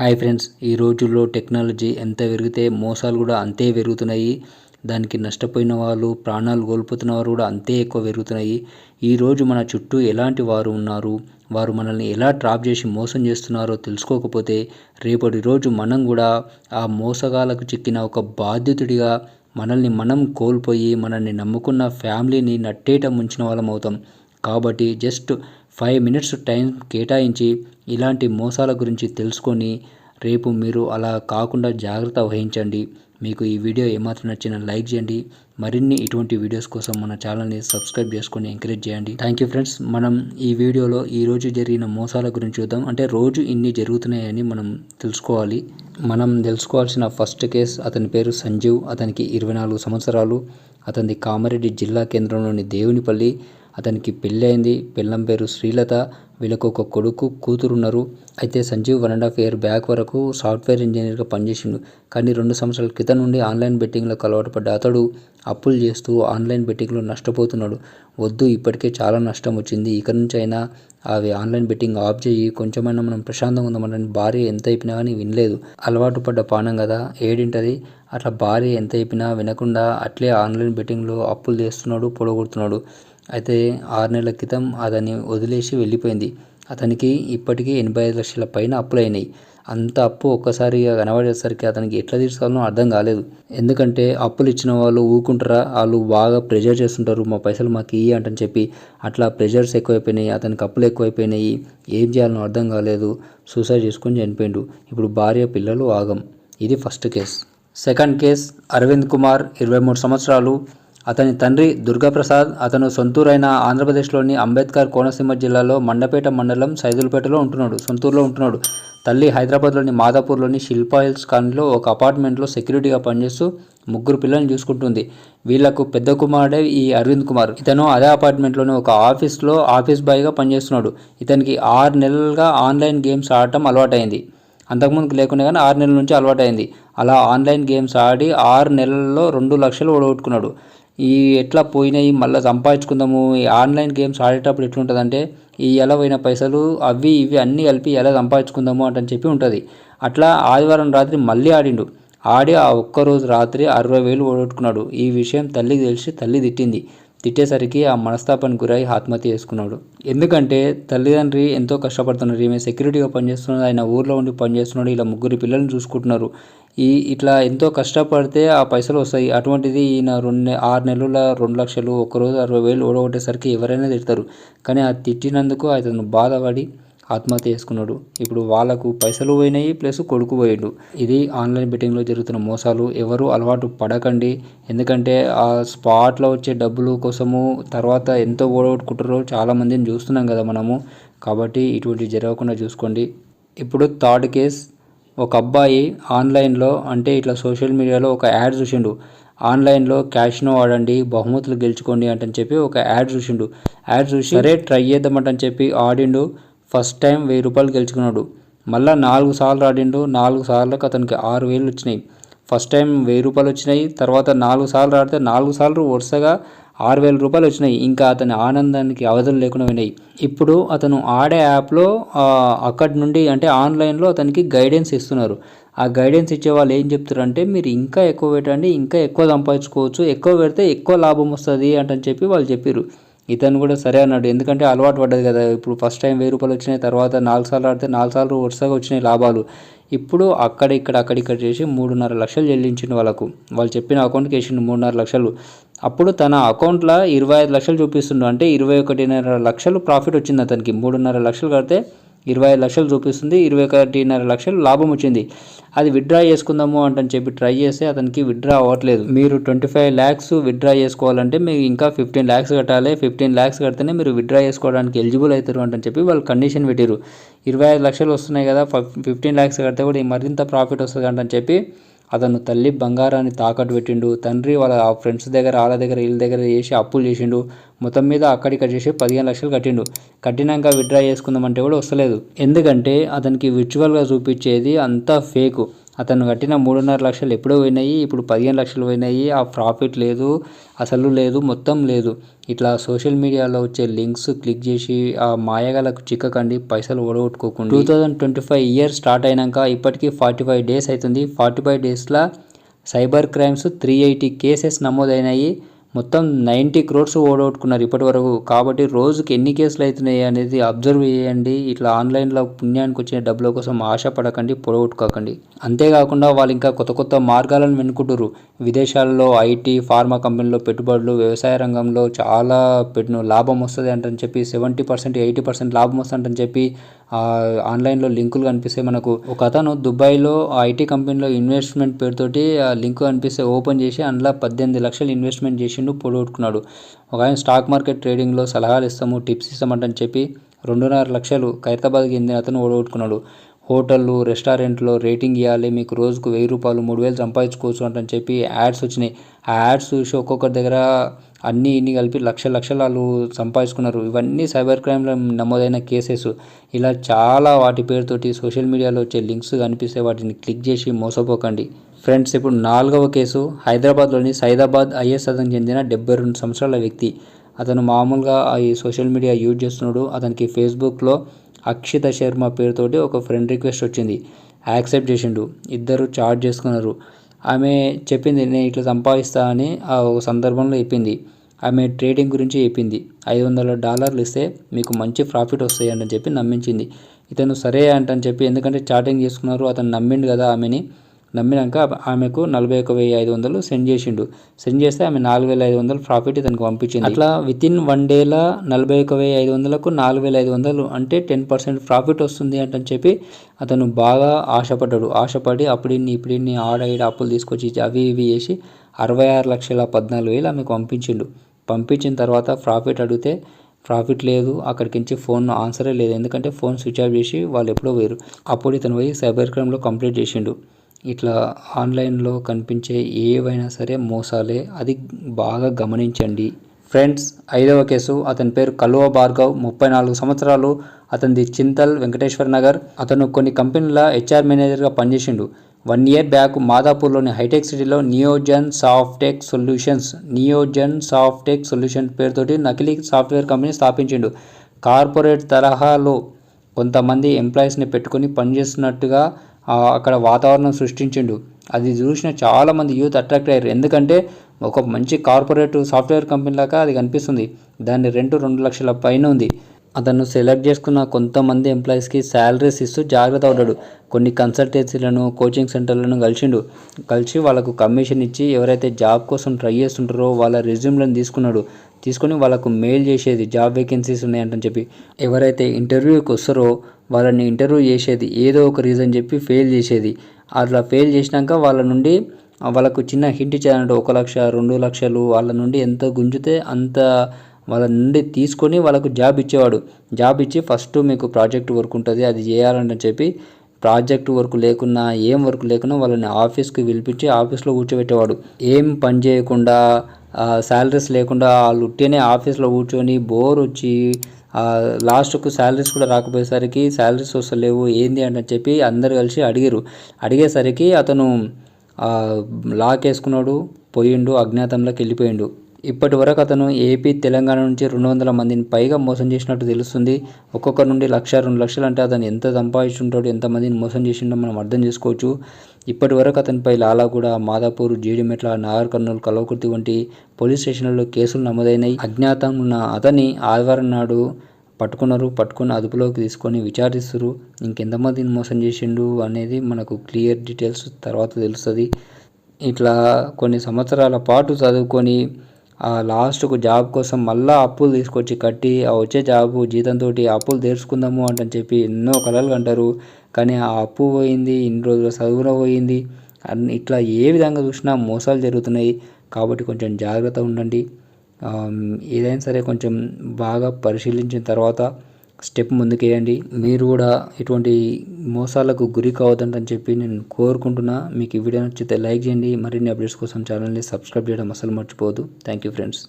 Hi friends, ఈ రోజుల్లో technology ఎంత పెరిగితే మోసాలు కూడా అంతే పెరుగుతున్నాయి. దానికి నష్టపోయిన వాళ్ళు, ప్రాణాలు కోల్పోతున్న వారు కూడా అంతే ఎక్కువ పెరుగుతున్నాయి. ఈరోజు మన చుట్టూ ఎలాంటి వారు ఉన్నారు, వారు మనల్ని ఎలా ట్రాప్ చేసి మోసం చేస్తున్నారో తెలుసుకోకపోతే రేపటి రోజు మనం కూడా ఆ మోసగాలకు చిక్కిన ఒక బాధ్యతుడిగా మనల్ని మనం కోల్పోయి మనల్ని నమ్ముకున్న ఫ్యామిలీని నట్టేట ముంచిన వాళ్ళం అవుతాం. కాబట్టి జస్ట్ 5 మినిట్స్ టైం కేటాయించి ఇలాంటి మోసాల గురించి తెలుసుకొని రేపు మీరు అలా కాకుండా జాగ్రత్త వహించండి. మీకు ఈ వీడియో ఏమాత్రం నచ్చినా లైక్ చేయండి. మరిన్ని ఇటువంటి వీడియోస్ కోసం మన ఛానల్ని సబ్స్క్రైబ్ చేసుకొని ఎంకరేజ్ చేయండి. Thank you friends. మనం ఈ వీడియోలో ఈరోజు జరిగిన మోసాల గురించి చూద్దాం. అంటే రోజు ఇన్ని జరుగుతున్నాయని మనం తెలుసుకోవాలి. మనం తెలుసుకోవాల్సిన ఫస్ట్ కేస్, అతని పేరు సంజీవ్. అతనికి 24 సంవత్సరాలు. అతనిది కామారెడ్డి జిల్లా కేంద్రంలోని దేవునిపల్లి. అతనికి పెళ్ళి అయింది. పెళ్ళం పేరు శ్రీలత. వీళ్ళకు ఒక కొడుకు, కూతురు ఉన్నారు. అయితే సంజీవ్ 1.5 ఇయర్ బ్యాక్ వరకు సాఫ్ట్వేర్ ఇంజనీర్గా పనిచేసిండు. కానీ 2 సంవత్సరాల క్రితం నుండి ఆన్లైన్ బెట్టింగ్లకు అలవాటు పడ్డ అతడు అప్పులు చేస్తూ ఆన్లైన్ బెట్టింగ్లో నష్టపోతున్నాడు. వద్దు, ఇప్పటికే చాలా నష్టం వచ్చింది, ఇక నుంచి అయినా అవి ఆన్లైన్ బెట్టింగ్ ఆఫ్ చేయి, కొంచెమైనా మనం ప్రశాంతంగా ఉందామని భార్య ఎంత అయిపోయినా కానీ వినలేదు. అలవాటు పడ్డ పానం కదా, ఏడింటది. అట్లా భార్య ఎంత అయిపోయినా వినకుండా అట్లే ఆన్లైన్ బెట్టింగ్లో అప్పులు చేస్తున్నాడు, పొడగొడుతున్నాడు. అయితే 6 నెలల క్రితం అతన్ని వదిలేసి వెళ్ళిపోయింది. అతనికి ఇప్పటికీ 85 లక్షల పైన అప్పులైనాయి. అంత అప్పు ఒక్కసారిగా కనబడేసరికి అతనికి ఎట్లా తీర్చాలో అర్థం కాలేదు. ఎందుకంటే అప్పులు ఇచ్చిన వాళ్ళు ఊరుకుంటారా, వాళ్ళు బాగా ప్రెజర్ చేస్తుంటారు, మా పైసలు మాకు ఇయ్యి అంటని చెప్పి. అట్లా ప్రెజర్స్ ఎక్కువైపోయినాయి, అతనికి అప్పులు ఎక్కువైపోయినాయి. ఏం చేయాలనో అర్థం కాలేదు. సూసైడ్ చేసుకొని చనిపోయిండు. ఇప్పుడు భార్య, పిల్లలు ఆగం. ఇది first case. Second case, Arvind Kumar, 23 సంవత్సరాలు. అతని తండ్రి దుర్గాప్రసాద్. అతను సొంతూరైన ఆంధ్రప్రదేశ్లోని అంబేద్కర్ కోనసీమ జిల్లాలో మండపేట మండలం సైదులపేటలో సొంతూరులో ఉంటున్నాడు. తల్లి హైదరాబాద్లోని మాదాపూర్లోని శిల్పా హిల్స్ కాలనీలో ఒక అపార్ట్మెంట్లో సెక్యూరిటీగా పనిచేస్తూ 3 పిల్లల్ని చూసుకుంటుంది. వీళ్లకు పెద్ద కుమారుడే ఈ అరవింద్ కుమార్. ఇతను అదే అపార్ట్మెంట్లోని ఒక ఆఫీస్లో ఆఫీస్ బాయ్గా పనిచేస్తున్నాడు. ఇతనికి 6 నెలలుగా ఆన్లైన్ గేమ్స్ ఆడటం అలవాటైంది. అంతకుముందుకు లేకుండా కానీ 6 నెలల నుంచి అలవాటైంది. అలా ఆన్లైన్ గేమ్స్ ఆడి 6 నెలల్లో 2 లక్షలు ఓడగొట్టుకున్నాడు. ఈ ఎట్లా పోయినాయి మళ్ళీ సంపాదించుకుందాము. ఈ ఆన్లైన్ గేమ్స్ ఆడేటప్పుడు ఎట్లుంటుందంటే, ఈ ఎలా పోయిన పైసలు అవి ఇవి అన్నీ కలిపి ఎలా సంపాదించుకుందాము అంటని చెప్పి ఉంటుంది. అట్లా ఆదివారం రాత్రి మళ్ళీ ఆడి ఆ ఒక్కరోజు రాత్రి 60,000 ఓడగొట్టుకున్నాడు. ఈ విషయం తల్లికి తెలిసి తల్లి తిట్టేసరికి ఆ మనస్తాపానికి గురై ఆత్మహత్య చేసుకున్నాడు. ఎందుకంటే తల్లిదండ్రి ఎంతో కష్టపడుతున్నారు. ఈమె సెక్యూరిటీగా పనిచేస్తున్నది, ఆయన ఊర్లో ఉండి పనిచేస్తున్నాడు, ఇలా 3 పిల్లల్ని చూసుకుంటున్నారు. ఇట్లా ఎంతో కష్టపడితే ఆ పైసలు వస్తాయి. అటువంటిది ఈయన 6 నెలల 2 లక్షలు, ఒక్కరోజు 60,000 ఓడగొట్టేసరికి ఎవరైనా తిడతారు. కానీ ఆ తిట్టినందుకు అతను బాధపడి ఆత్మహత్య చేసుకున్నాడు. ఇప్పుడు వాళ్ళకు పైసలు పోయినాయి, ప్లస్ కొడుకు పోయిండు. ఇది ఆన్లైన్ బెట్టింగ్లో జరుగుతున్న మోసాలు. ఎవరు అలవాటు పడకండి. ఎందుకంటే ఆ స్పాట్లో వచ్చే డబ్బులు కోసము తర్వాత ఎంతో ఓడగొట్టుకుంటారో చాలామందిని చూస్తున్నాం కదా మనము. కాబట్టి ఇటువంటి జరగకుండా చూసుకోండి. ఇప్పుడు థర్డ్ కేస్, ఒక అబ్బాయి ఆన్లైన్లో అంటే ఇట్లా సోషల్ మీడియాలో ఒక యాడ్ చూసిండు. ఆన్లైన్లో క్యాషినో ఆడండి, బహుమతులు గెలుచుకోండి అంటని చెప్పి ఒక యాడ్ చూసిండు. యాడ్ చూసి సరే ట్రై చేద్దామంటని చెప్పి ఆడిండు. ఫస్ట్ టైం 1000 రూపాయలు గెలుచుకున్నాడు. మళ్ళీ 4 సార్లు ఆడిండు. 4 సార్లకు అతనికి 6,000 వచ్చినాయి. ఫస్ట్ టైం 1000 రూపాయలు వచ్చినాయి. తర్వాత 4 సార్లు ఆడితే 4 సార్లు వరుసగా 6,000 రూపాయలు వచ్చినాయి. ఇంకా అతని ఆనందానికి అవధులు లేకుండా పోయినాయి. ఇప్పుడు అతను ఆడే యాప్లో అక్కడి నుండి అంటే ఆన్లైన్లో అతనికి గైడెన్స్ ఇస్తున్నారు. ఆ గైడెన్స్ ఇచ్చే వాళ్ళు ఏం చెప్తారంటే, మీరు ఇంకా ఎక్కువ పెట్టండి, ఇంకా ఎక్కువ సంపాదించుకోవచ్చు, ఎక్కువ పెడితే ఎక్కువ లాభం వస్తుంది అంటని చెప్పి వాళ్ళు చెప్పారు. ఇతను కూడా సరే అన్నాడు. ఎందుకంటే అలవాటు పడ్డది కదా. ఇప్పుడు ఫస్ట్ టైం 1000 రూపాయలు వచ్చినాయి, తర్వాత 4 సార్లు ఆడితే 4 సార్లు వరుసగా వచ్చినాయి లాభాలు. ఇప్పుడు అక్కడిక్కడ చేసి 3.5 లక్షలు చెల్లించిండు వాళ్ళకు. వాళ్ళు చెప్పిన అకౌంట్కి వేసిండు 3.5 లక్షలు. అప్పుడు తన అకౌంట్లో 25 లక్షలు చూపిస్తుండు. అంటే 21.5 లక్షలు ప్రాఫిట్ వచ్చింది అతనికి. 3.5 లక్షలు కడితే 25 లక్షలు చూపిస్తుంది. 21.5 లక్షలు లాభం వచ్చింది. అది విత్డ్రా చేసుకుందాము అంటని చెప్పి ట్రై చేస్తే అతనికి విత్డ్రా అవ్వట్లేదు. మీరు 25 lakhs విత్డ్రా చేసుకోవాలంటే మీరు ఇంకా 15 lakhs కట్టాలి. 15 lakhs కడితేనే మీరు విత్డ్రా చేసుకోవడానికి ఎలిజిబుల్ అవుతారు అంటని చెప్పి వాళ్ళు కండిషన్ పెట్టారు. 25 లక్షలు వస్తున్నాయి కదా, 15 lakhs కడితే కూడా మరింత ప్రాఫిట్ వస్తుంది అంటని చెప్పి అతను తల్లి బంగారాన్ని తాకట్టు పెట్టిండు. తండ్రి వాళ్ళ ఫ్రెండ్స్ దగ్గర, వాళ్ళ దగ్గర, వీళ్ళ దగ్గర చేసి అప్పులు చేసిండు. మొత్తం మీద అక్కడిక్కడ చేసి 15 లక్షలు కట్టిండు. కట్టినాక విత్డ్రా చేసుకుందామంటే కూడా వస్తలేదు. ఎందుకంటే అతనికి విర్చువల్గా చూపించేది అంతా ఫేకు. అతను కట్టిన 3.5 లక్షలు ఎప్పుడో పోయినాయి, ఇప్పుడు 15 లక్షలు పోయినాయి. ఆ ప్రాఫిట్ లేదు, అసలు లేదు, మొత్తం లేదు. ఇట్లా సోషల్ మీడియాలో వచ్చే లింక్స్ క్లిక్ చేసి ఆ మాయగాలకు చిక్కకండి, పైసలు ఓడగొట్టుకోకండి. 2025 ఇయర్ స్టార్ట్ అయినాక ఇప్పటికీ 45 డేస్ అవుతుంది. 45 డేస్లో సైబర్ క్రైమ్స్ 380 కేసెస్ నమోదైనాయి. మొత్తం 90 crores ఓడగొట్టుకున్నారు ఇప్పటి వరకు. కాబట్టి రోజుకి ఎన్ని కేసులు అవుతున్నాయి అనేది అబ్జర్వ్ చేయండి. ఇట్లా ఆన్లైన్లో పుణ్యానికి వచ్చిన డబ్బుల కోసం ఆశపడకండి, పొడగొట్టుకోకండి. అంతేకాకుండా వాళ్ళు ఇంకా కొత్త కొత్త మార్గాలను వెనుకుంటారు. విదేశాల్లో ఐటీ, ఫార్మా కంపెనీలో పెట్టుబడులు, వ్యవసాయ రంగంలో చాలా లాభం వస్తుంది అంటని చెప్పి 70%, 80% లాభం వస్తుందని చెప్పి ఆన్లైన్లో లింకులు కనిపిస్తాయి మనకు. ఒక అతను దుబాయ్లో ఐటీ కంపెనీలో ఇన్వెస్ట్మెంట్ పేరుతోటి లింక్ కనిపిస్తే ఓపెన్ చేసి అందులో 18 లక్షలు ఇన్వెస్ట్మెంట్ చేసిండు, పొడగొట్టుకున్నాడు. ఒక ఆయన స్టాక్ మార్కెట్ ట్రేడింగ్లో సలహాలు ఇస్తాము, టిప్స్ ఇస్తామంటని చెప్పి 2.5 లక్షలు ఖైరతాబాద్కి చెందిన అతను ఓడగొట్టుకున్నాడు. హోటళ్ళు, రెస్టారెంట్లో రేటింగ్ ఇవ్వాలి, మీకు రోజుకు 1000 రూపాయలు, 3000 సంపాదించుకోవచ్చు అంటని చెప్పి యాడ్స్ వచ్చినాయి. ఆ యాడ్స్ చూసి ఒక్కొక్కరి దగ్గర అన్నీ ఇన్ని కలిపి లక్షలు వాళ్ళు సంపాదించుకున్నారు. ఇవన్నీ సైబర్ క్రైమ్లో నమోదైన కేసెస్. ఇలా చాలా వాటి పేరుతోటి సోషల్ మీడియాలో వచ్చే లింక్స్ కనిపిస్తే వాటిని క్లిక్ చేసి మోసపోకండి. ఫ్రెండ్స్, ఇప్పుడు 4వ కేసు హైదరాబాద్లోని సైదాబాద్ ఐఎస్ఆర్కి చెందిన 72 సంవత్సరాల వ్యక్తి. అతను మామూలుగా ఈ సోషల్ మీడియా యూజ్ చేస్తున్నాడు. అతనికి ఫేస్బుక్లో అక్షిత శర్మ పేరుతోటి ఒక ఫ్రెండ్ రిక్వెస్ట్ వచ్చింది. యాక్సెప్ట్ చేసిండు. ఇద్దరు చాట్ చేసుకున్నారు. ఆమె చెప్పింది నేను ఇట్లా సంపాదిస్తా అని ఒక సందర్భంలో చెప్పింది. ఆమె ట్రేడింగ్ గురించి చెప్పింది. $500 ఇస్తే మీకు మంచి ప్రాఫిట్ వస్తాయి అని చెప్పి నమ్మించింది. ఇతను సరే అంటని చెప్పి, ఎందుకంటే చాటింగ్ చేసుకున్నారు, అతను నమ్మిండు కదా ఆమెని. నమ్మినాక ఆమెకు 41,500 సెండ్ చేసిండు. సెండ్ చేస్తే ఆమె 4,500 ప్రాఫిట్ ఇతనికి పంపించింది. అట్లా వితిన్ 1 డేలో 41,500కు 4,500 అంటే 10% ప్రాఫిట్ వస్తుంది అంటని చెప్పి అతను బాగా ఆశపడి ఇప్పుడిన్ని ఆడ అప్పులు తీసుకొచ్చి అవి ఇవి చేసి 66,14,000 ఆమెకు పంపించిండు. పంపించిన తర్వాత ప్రాఫిట్ అడిగితే ప్రాఫిట్ లేదు, అక్కడికించి ఫోన్ ఆన్సరే లేదు. ఎందుకంటే ఫోన్ స్విచ్ ఆఫ్ చేసి వాళ్ళు ఎప్పుడో పోయారు. అప్పుడు ఇతను పోయి సైబర్ క్రైమ్లో కంప్లైంట్ చేసిండు. ఇట్లా ఆన్లైన్లో కనిపించే ఏవైనా సరే మోసాలే, అది బాగా గమనించండి. ఫ్రెండ్స్, 5వ కేసు. అతని పేరు కలువ భార్గవ్, 34 సంవత్సరాలు. అతనిది చింతల్, వెంకటేశ్వర నగర్. అతను కొన్ని కంపెనీల హెచ్ఆర్ మేనేజర్గా పనిచేసిండు. 1 ఇయర్ బ్యాక్ మాదాపూర్లోని హైటెక్ సిటీలో నియోజన్ సాఫ్టెక్ సొల్యూషన్ పేరుతోటి నకిలీ సాఫ్ట్వేర్ కంపెనీ స్థాపించిండు. కార్పొరేట్ తరహాలో కొంతమంది ఎంప్లాయీస్ని పెట్టుకొని పనిచేస్తున్నట్టుగా అక్కడ వాతావరణం సృష్టించిండు. అది చూసిన చాలామంది యూత్ అట్రాక్ట్ అయ్యారు. ఎందుకంటే ఒక మంచి కార్పొరేట్ సాఫ్ట్వేర్ కంపెనీ లాగా అది కనిపిస్తుంది. దాని రెంట్ 2 లక్షల పైన ఉంది. అతను సెలెక్ట్ చేసుకున్న కొంతమంది ఎంప్లాయీస్కి శాలరీస్ ఇస్తూ జాగ్రత్త పడ్డాడు. కొన్ని కన్సల్టెన్సీలను, కోచింగ్ సెంటర్లను కలిసి వాళ్ళకు కమిషన్ ఇచ్చి ఎవరైతే జాబ్ కోసం ట్రై చేస్తుంటారో వాళ్ళ రెజ్యూమ్లను తీసుకొని వాళ్ళకు మెయిల్ చేసేది, జాబ్ వేకెన్సీస్ ఉన్నాయంటని చెప్పి. ఎవరైతే ఇంటర్వ్యూకి వస్తారో వాళ్ళని ఇంటర్వ్యూ చేసేది, ఏదో ఒక రీజన్ చెప్పి ఫెయిల్ చేసేది. అట్లా ఫెయిల్ చేసినాక వాళ్ళకు చిన్న హింట్ ఇచ్చారంటే 1 లక్ష, 2 లక్షలు వాళ్ళ నుండి ఎంత గుంజితే అంత వాళ్ళ నుండి తీసుకొని వాళ్ళకు జాబ్ ఇచ్చేవాడు. జాబ్ ఇచ్చి ఫస్ట్ మీకు ప్రాజెక్ట్ వర్క్ ఉంటుంది, అది చేయాలని చెప్పి ప్రాజెక్ట్ వర్క్ లేకున్నా ఏం వర్క్ లేకున్నా వాళ్ళని ఆఫీస్కి పిలిపించి ఆఫీస్లో కూర్చోబెట్టేవాడు. ఏం పని చేయకుండా, శాలరీస్ లేకుండా వాళ్ళు ఉట్టినే ఆఫీస్లో కూర్చొని బోర్ వచ్చి లాస్ట్కు శాలరీస్ కూడా రాకపోయేసరికి శాలరీస్ వస్తలేవు ఏంది అని చెప్పి అందరు కలిసి అడిగేసరికి అతను లాక్ వేసుకున్నాడు, పోయిండు, అజ్ఞాతంలోకి వెళ్ళిపోయిండు. ఇప్పటి వరకు అతను ఏపీ, తెలంగాణ నుంచి 200 మందిని పైగా మోసం చేసినట్టు తెలుస్తుంది. ఒక్కొక్కరి నుండి 1,00,000, 2 లక్షలు అంటే అతను ఎంత సంపాదించుంటాడు, ఎంతమందిని మోసం చేసిండో మనం అర్థం చేసుకోవచ్చు. ఇప్పటి వరకు అతనిపై లాలాగూడ, మాదాపూర్, జీడిమెట్ల, నాగర్ కర్నూలు, కల్వకుర్తి వంటి పోలీస్ స్టేషన్లలో కేసులు నమోదైనాయి. అజ్ఞాతం ఉన్న అతని ఆదివారం నాడు పట్టుకుని అదుపులోకి తీసుకొని విచారిస్తున్నారు. ఇంకెంతమందిని మోసం చేసిండు అనేది మనకు క్లియర్ డీటెయిల్స్ తర్వాత తెలుస్తుంది. ఇట్లా కొన్ని సంవత్సరాల పాటు చదువుకొని లాస్ట్కు జాబ్ కోసం మళ్ళీ అప్పులు తీసుకొచ్చి కట్టి వచ్చే జాబు జీతంతో అప్పులు తీర్చుకుందాము అంటని చెప్పి ఎన్నో కలలు కంటారు. కానీ ఆ అప్పు పోయింది, ఇన్ని రోజుల చదువులో పోయింది. ఇట్లా ఏ విధంగా చూసినా మోసాలు జరుగుతున్నాయి. కాబట్టి కొంచెం జాగ్రత్త ఉండండి. ఏదైనా సరే కొంచెం బాగా పరిశీలించిన తర్వాత స్టెప్ ముందుకేయండి. మీరు కూడా ఇటువంటి మోసాలకు గురి కావద్దని చెప్పి నేను కోరుకుంటున్నా. మీకు ఈ వీడియో నచ్చితే లైక్ చేయండి. మరిన్ని అప్డేట్స్ కోసం ఛానల్ని సబ్స్క్రైబ్ చేయడం అసలు మర్చిపోవద్దు. Thank you friends.